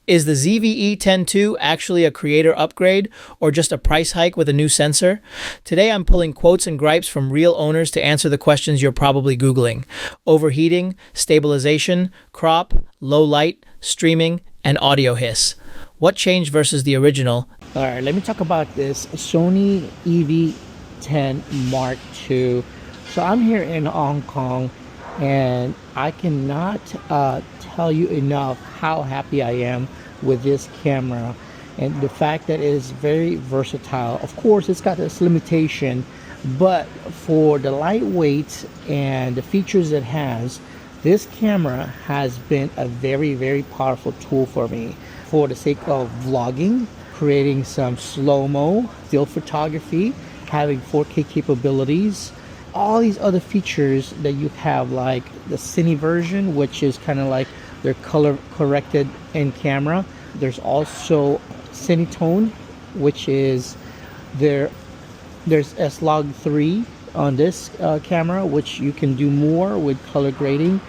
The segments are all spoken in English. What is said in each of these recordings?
Is the ZV-E10 actually a creator upgrade or just a price hike with a new sensor? Today I'm pulling quotes and gripes from real owners to answer the questions you're probably Googling. Overheating, stabilization, crop, low light, streaming, and audio hiss. What changed versus the original? All right, let me talk about this Sony EV10 Mark II. So I'm here in Hong Kong and I cannot tell you enough how happy I am with this camera and the fact that it is very versatile. Of course, it's got this limitation, but for the lightweight and the features it has, this camera has been a very, very powerful tool for me for the sake of vlogging, creating some slow-mo, still photography, having 4K capabilities, all these other features that you have, like the Cine version, which is kind of like their color corrected in camera. There's also Cinetone, which is there's S-Log3 on this camera, which you can do more with color grading.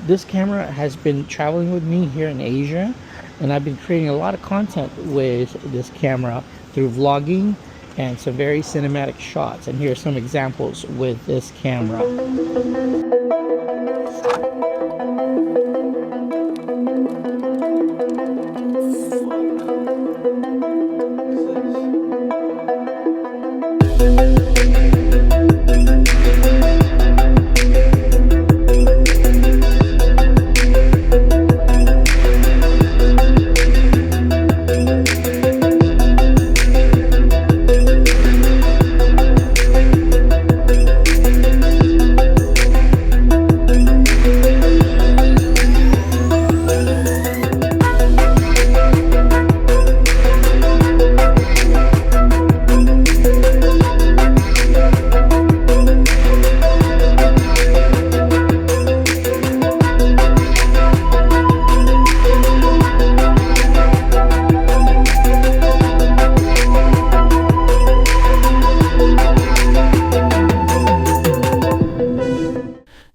This camera has been traveling with me here in Asia, and I've been creating a lot of content with this camera through vlogging and some very cinematic shots. And here are some examples with this camera.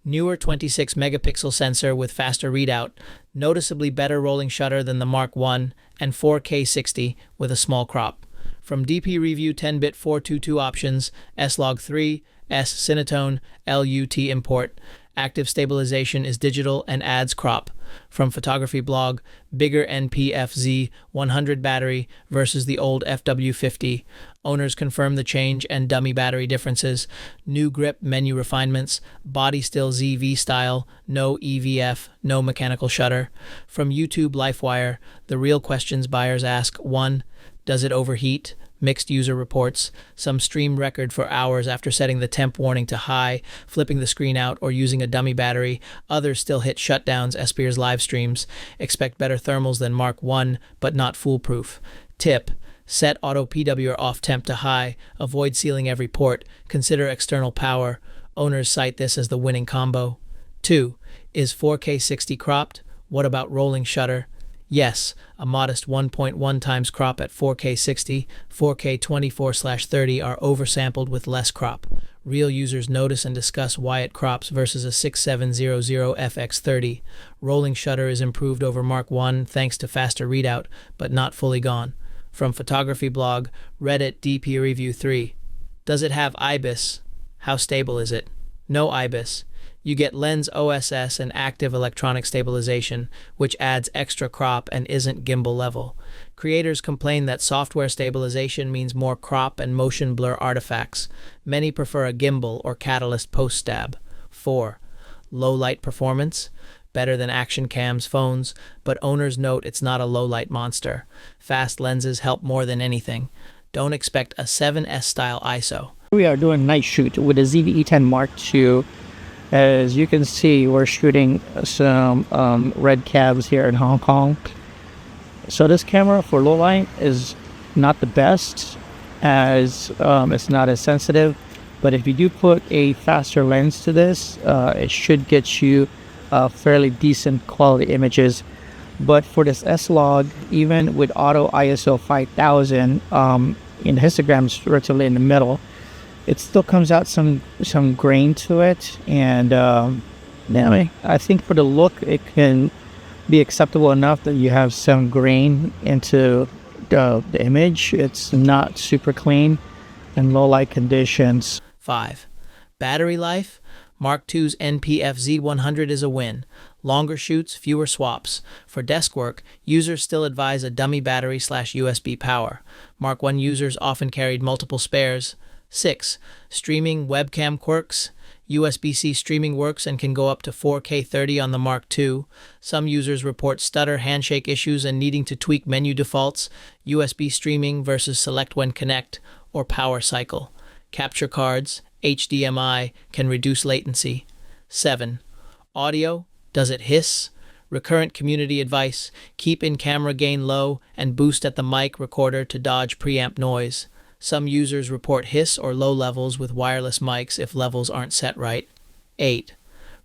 Newer 26 megapixel sensor with faster readout, noticeably better rolling shutter than the Mark I, and 4K 60 with a small crop. From DP Review 10-bit 422 options, S-Log3, S-Cinetone, LUT import. Active stabilization is digital and adds crop. From Photography Blog, bigger NP-FZ 100 battery versus the old FW50. Owners confirm the change and dummy battery differences. New grip menu refinements. Body still ZV style. No EVF. No mechanical shutter. From YouTube LifeWire, the real questions buyers ask. 1. Does it overheat? Mixed user reports. Some stream record for hours after setting the temp warning to high, flipping the screen out, or using a dummy battery. Others still hit shutdowns as peers live streams. Expect better thermals than Mark I, but not foolproof. Tip. Set auto PWR off temp to high. Avoid sealing every port. Consider external power. Owners cite this as the winning combo. 2. Is 4K 60 cropped? What about rolling shutter? Yes, a modest 1.1 times crop at 4K 60, 4K 24/30 are oversampled with less crop. Real users notice and discuss why it crops versus a 6700 FX30. Rolling shutter is improved over Mark I thanks to faster readout, but not fully gone. From Photography Blog, Reddit DP Review 3. Does it have IBIS? How stable is it? No IBIS. You get lens OSS and active electronic stabilization, which adds extra crop and isn't gimbal level. Creators complain that software stabilization means more crop and motion blur artifacts. Many prefer a gimbal or catalyst post-stab. 4. Low light performance? Better than action cams phones, but owners note it's not a low light monster. Fast lenses help more than anything. Don't expect a 7S style ISO. We are doing night shoot with the ZV-E10 Mark II. As you can see, we're shooting some red cabs here in Hong Kong. So this camera for low light is not the best, as it's not as sensitive. But if you do put a faster lens to this, it should get you fairly decent quality images. But for this S-Log, even with auto ISO 5000, in the histograms relatively in the middle, it still comes out some grain to it, and I think for the look it can be acceptable enough that you have some grain into the image. It's not super clean in low light conditions. 5. Battery life. Mark II's NPF Z100 is a win. Longer shoots, fewer swaps. For desk work, users still advise a dummy battery/USB power. Mark I users often carried multiple spares. 6. Streaming webcam quirks. USB-C streaming works and can go up to 4K 30 on the Mark II. Some users report stutter, handshake issues, and needing to tweak menu defaults. USB streaming versus select when connect or power cycle. Capture cards, HDMI, can reduce latency. 7. Audio, does it hiss? Recurrent community advice, keep in-camera gain low and boost at the mic recorder to dodge preamp noise. Some users report hiss or low levels with wireless mics if levels aren't set right. 8.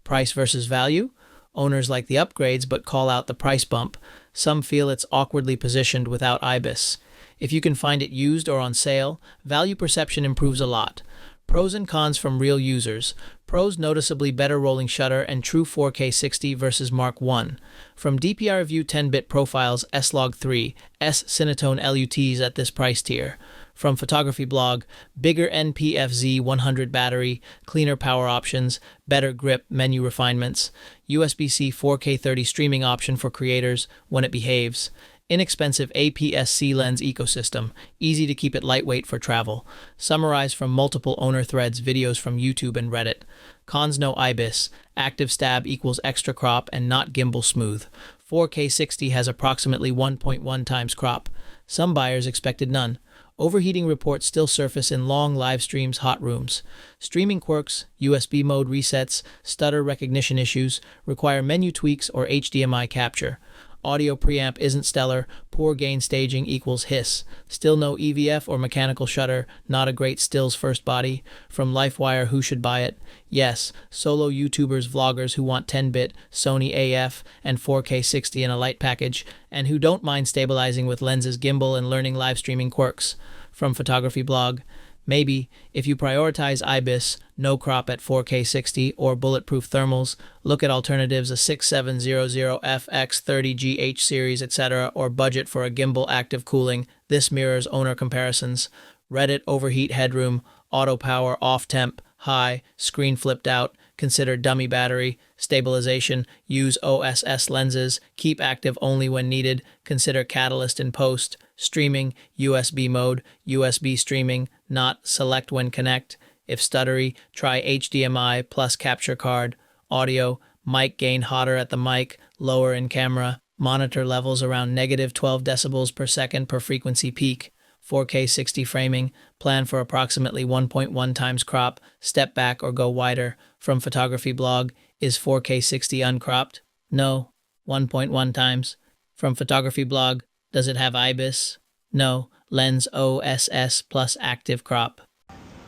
Price versus value. Owners like the upgrades but call out the price bump. Some feel it's awkwardly positioned without IBIS. If you can find it used or on sale, value perception improves a lot. Pros and cons from real users. Pros: noticeably better rolling shutter and true 4K 60 versus Mark I. From DPI Review 10-bit profiles, S-Log3, S Cinetone LUTs at this price tier. From Photography Blog, bigger NPF Z100 battery, cleaner power options, better grip, menu refinements, USB-C 4K 30 streaming option for creators when it behaves, inexpensive APS-C lens ecosystem, easy to keep it lightweight for travel, summarized from multiple owner threads, videos from YouTube and Reddit. Cons: no IBIS, active stab equals extra crop and not gimbal smooth. 4K 60 has approximately 1.1 times crop. Some buyers expected none. Overheating reports still surface in long live streams, hot rooms. Streaming quirks, USB mode resets, stutter recognition issues, require menu tweaks or HDMI capture. Audio preamp isn't stellar, poor gain staging equals hiss. Still no EVF or mechanical shutter, not a great stills first body. From LifeWire, who should buy it? Yes, solo YouTubers, vloggers who want 10-bit, Sony AF, and 4K 60 in a light package, and who don't mind stabilizing with lenses, gimbal, and learning live streaming quirks. From Photography Blog, maybe, if you prioritize IBIS, no crop at 4K 60, or bulletproof thermals, look at alternatives, a 6700FX30GH series, etc., or budget for a gimbal active cooling. This mirrors owner comparisons. Reddit: overheat headroom, auto power, off temp, high, screen flipped out, consider dummy battery, stabilization, use OSS lenses, keep active only when needed, consider catalyst in post, streaming, USB mode, USB streaming, not select when connect. If stuttery, try HDMI plus capture card. Audio, mic gain hotter at the mic, lower in camera. Monitor levels around negative 12 decibels per second per frequency peak. 4K 60 framing, plan for approximately 1.1 times crop, step back or go wider. From Photography Blog, is 4K 60 uncropped? No, 1.1 times. From Photography Blog, does it have IBIS? No, lens OSS plus active crop.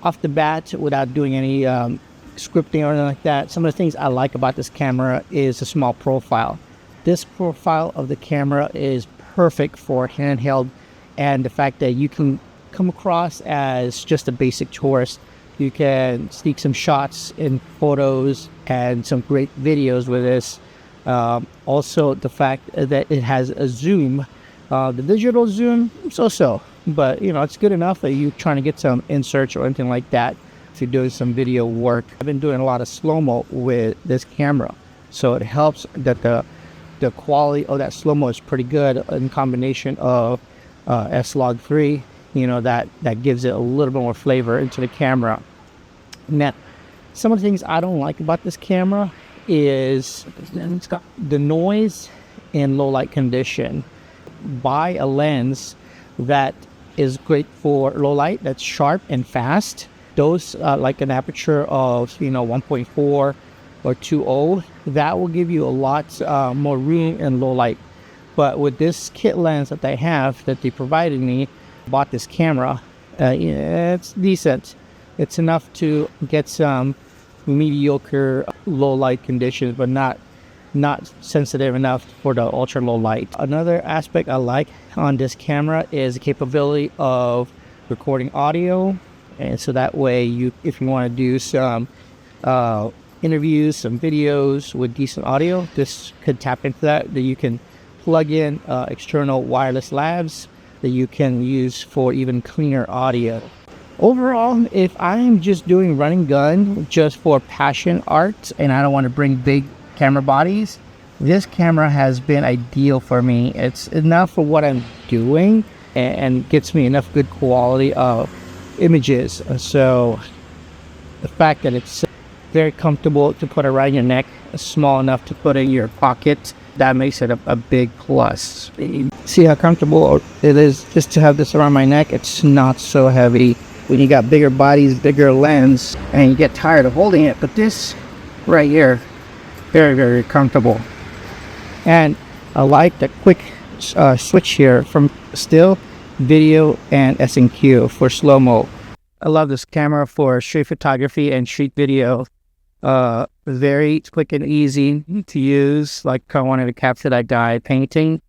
Off the bat, without doing any scripting or anything like that, some of the things I like about this camera is the small profile. This profile of the camera is perfect for handheld, and the fact that you can come across as just a basic tourist. You can sneak some shots in photos and some great videos with this. Also, the fact that it has a zoom. The digital zoom, so-so, but it's good enough that you're trying to get some inserts or anything like that if you're doing some video work. I've been doing a lot of slow-mo with this camera, so it helps that the quality of that slow-mo is pretty good in combination of S-Log3, that gives it a little bit more flavor into the camera. Now, some of the things I don't like about this camera is the noise in low light condition. Buy a lens that is great for low light, that's sharp and fast. Those like an aperture of 1.4 or 2.0, that will give you a lot more room in low light. But with this kit lens that they provided me, bought this camera, it's decent. It's enough to get some mediocre low light conditions, but not sensitive enough for the ultra low light. Another aspect I like on this camera is the capability of recording audio, and so that way if you want to do some interviews, some videos with decent audio, this could tap into that. That you can plug in external wireless labs that you can use for even cleaner audio. Overall, if I'm just doing run and gun just for passion art and I don't want to bring big camera bodies, this camera has been ideal for me. It's enough for what I'm doing and gets me enough good quality of images. So the fact that it's very comfortable to put around your neck, small enough to put in your pocket, that makes it a big plus. See how comfortable it is just to have this around my neck? It's not so heavy. When you got bigger bodies, bigger lens, and you get tired of holding it, but this right here, very, very comfortable. And I like the quick switch here from still, video, and S&Q for slow-mo. I love this camera for street photography and street video. Very quick and easy to use. Like I wanted to capture that guy painting,